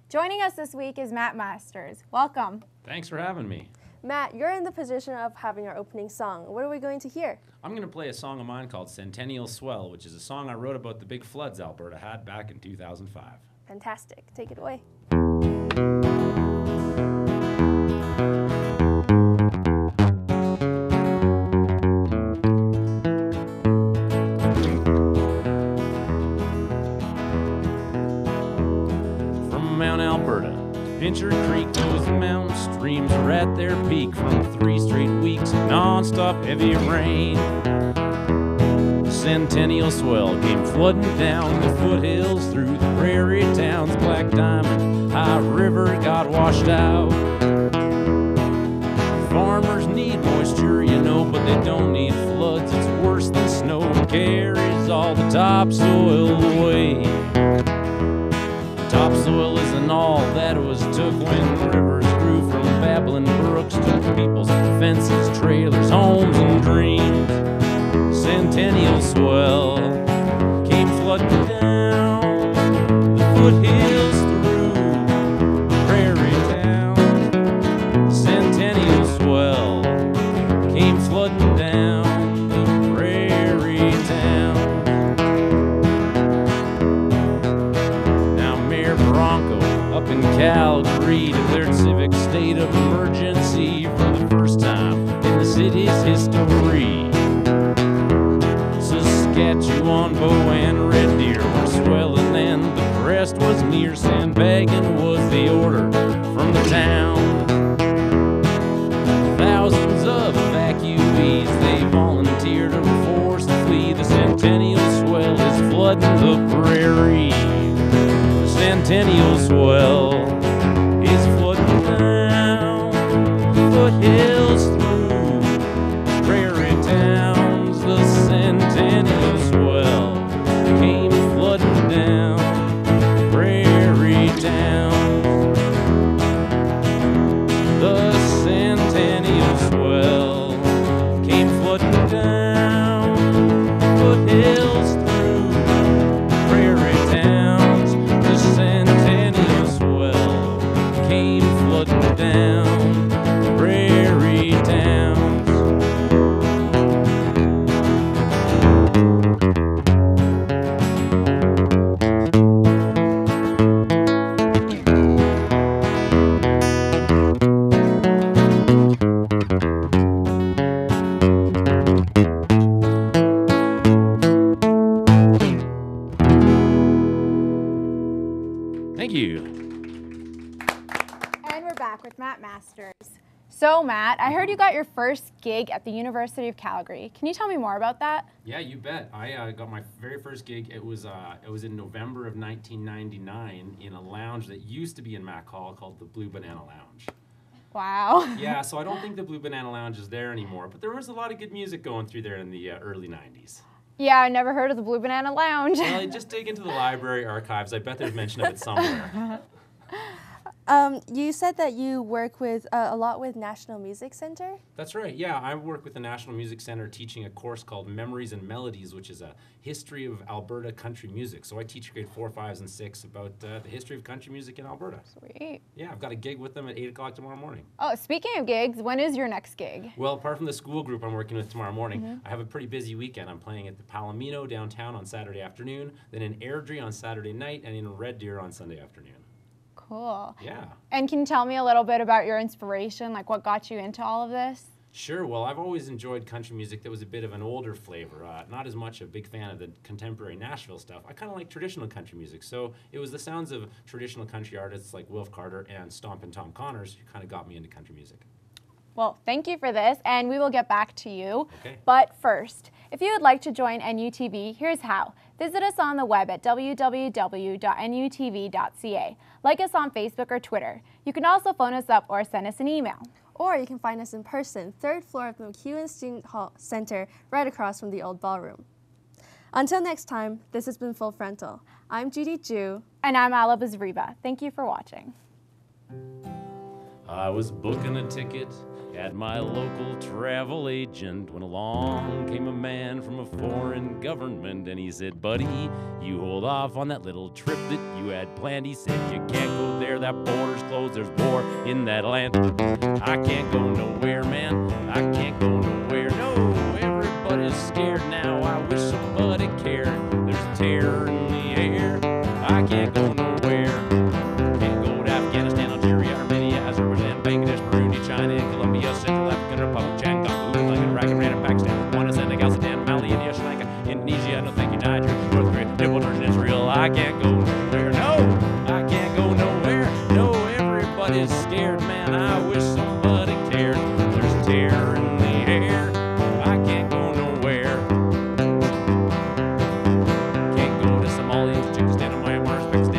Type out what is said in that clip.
Joining us this week is Matt Masters. Welcome. Thanks for having me. Matt, you're in the position of having our opening song. What are we going to hear? I'm going to play a song of mine called Centennial Swell, which is a song I wrote about the big floods Alberta had back in 2005. Fantastic. Take it away. From Mount Alberta, Pincher Creek goes the mountain streams are at their peak from 3 straight weeks of non-stop heavy rain. Centennial Swell came flooding down the foothills through the prairie towns. Black Diamond, High River got washed out. Farmers need moisture, you know, but they don't need floods. It's worse than snow, it carries all the topsoil away. Topsoil isn't all that was took when rivers grew from babbling brooks, took people's fences, trailers, homes, and dreams. Centennial Swell came flooding down the foothills through prairie towns. Centennial Swell came flooding down the prairie towns. Now Mayor Bronco up in Calgary declared civic state of emergency for the first time in the city's history. Saskatchewan, Bow, and Red Deer were swelling and the crest was near. Sandbagging was the order from the town. Thousands of evacuees, they volunteered or were forced to flee. The Centennial Swell is flooding the prairie. The Centennial Swell is flooding down the foothills through prairie towns. The Centennial Swell came flooding down prairie towns. The Centennial Swell came flooding down foothills through prairie towns. The Centennial Swell came flooding down prairie towns. Thank you. And we're back with Matt Masters. So Matt, I heard you got your first gig at the University of Calgary. Can you tell me more about that? Yeah, you bet. I got my very first gig. It was in November of 1999 in a lounge that used to be in Mac Hall called the Blue Banana Lounge. Wow. Yeah, so I don't think the Blue Banana Lounge is there anymore, but there was a lot of good music going through there in the early 90s. Yeah, I never heard of the Blue Banana Lounge. Well, just dig into the library archives. I bet there's mention of it somewhere. You said that you work with a lot with National Music Center. That's right, yeah. I work with the National Music Center teaching a course called Memories and Melodies, which is a history of Alberta country music. So I teach grade 4, 5, and 6 about the history of country music in Alberta. Sweet. Yeah, I've got a gig with them at 8 o'clock tomorrow morning. Oh, speaking of gigs, when is your next gig? Well, apart from the school group I'm working with tomorrow morning, I have a pretty busy weekend. I'm playing at the Palomino downtown on Saturday afternoon, then in Airdrie on Saturday night, and in Red Deer on Sunday afternoon. Cool. Yeah. And can you tell me a little bit about your inspiration, like what got you into all of this? Sure. Well, I've always enjoyed country music that was a bit of an older flavor. Not as much a big fan of the contemporary Nashville stuff. I kind of like traditional country music. So it was the sounds of traditional country artists like Wilf Carter and Stompin' Tom Connors who kind of got me into country music. Well, thank you for this, and we will get back to you. Okay. But first, if you would like to join NUTV, here's how. Visit us on the web at www.nutv.ca. Like us on Facebook or Twitter. You can also phone us up or send us an email. Or you can find us in person, 3rd floor of the McEwen Student Hall Center, right across from the old ballroom. Until next time, this has been Full Frontal. I'm Judy Jew. And I'm Buzreba. Thank you for watching. I was booking a ticket At my local travel agent, when along came a man from a foreign government, and he said, buddy, you hold off on that little trip that you had planned. He said, you can't go there, that border's closed, there's war in that land. I can't go nowhere, man, I can't go nowhere, no, everybody's scared now, I wish somebody cared. There's terror in the air, I can't go nowhere. Can't go to Afghanistan, Algeria, Armenia, Azerbaijan, Bangladesh, Burundi, China, Colombia, Central African Republic, Chad, Congo, Iraq, Iran, Pakistan, Rwanda, Senegal, Sudan, Mali, India, Sri Lanka, Indonesia, no thank you, Nigeria, North Korea, Nepal, Turkey, Israel. I can't go nowhere, no, I can't go nowhere, no, everybody's scared, man, I wish somebody cared. There's terror in the air, I can't go nowhere. Can't go to Somalia, Tajikistan, Myanmar, Uzbekistan,